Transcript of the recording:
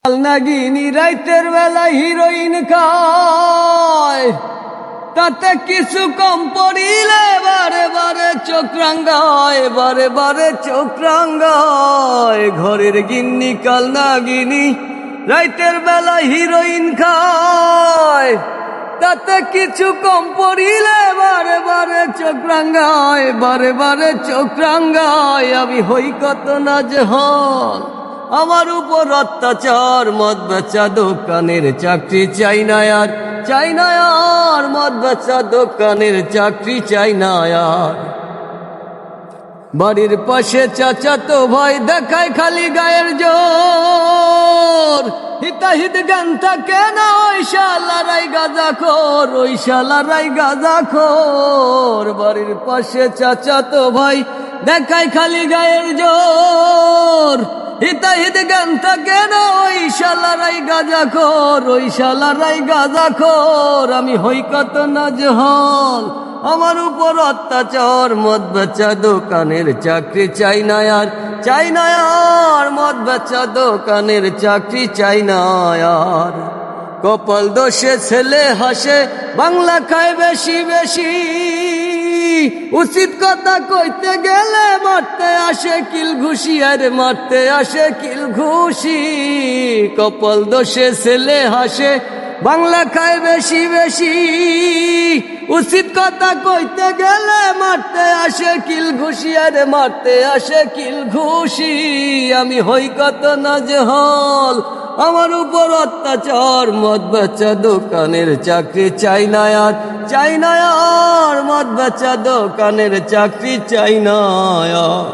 নাগিনী রাইতের বেলা হিরোইন খায়, তাতে কিছু কম পড়িলে বারে বারে চোখ রাঙ্গায়, বারে বারে চোখ রাঙ্গায়। ঘরের গিন্নি কাল নাগিনী রাইতের বেলা হিরোইন খায়, তাতে কিছু কম পড়িলে বারে বারে চোখ রাঙ্গায়, বারে বারে চোখ রাঙ্গায়। আমি হই কত নাজেহাল, আমার উপর অত্যাচার, মদ বেচা দোকানের চাকরি চাই না আর, চাই না আর, মদ বেচা দোকানের চাকরি চাই না আর। বাড়ির পাশে চাচাতো ভাই দেখায় খালি গায়ের জোর, হিতাহিত জ্ঞান থাকে না ওই শালারাই গাঁজাখোর, ওই শালারাই গাঁজাখোর। বাড়ির পাশে চাচাতো ভাই দেখায় খালি গায়ের জোর, হিতাহিত জ্ঞান থাকে না ওই শালারাই গাঁজাখোর, ওই শালারাই গাঁজাখোর। আমি হই কত নাজেহাল, আমার উপর অত্যাচার, মদ বেচা দোকানের চাকরি চাই না আর, চাই না আর, মদ বেচা দোকানের চাকরি চাই না আর। কপাল দোষে ছেলে হাসে, বাংলা খায় বেশি বেশি, উচিত কথা কইতে গেলে মারতে আসে কিল ঘুষি, আরে মারতে আসে কিল ঘুষি। কপাল দোষে ছেলে হাসে, বাংলা খায় বেশি বেশি, উচিত কথা কইতে গেলে মারতে আসে কিল ঘুষি, আরে মারতে আসে কিল ঘুষি। আমি হই কত নাজেহাল, আমার উপর অত্যাচার, মদ বেচা দোকানের চাকরি চাই না আর, চাই না আর, মদ বেচা দোকানের চাকরি চাই না আর।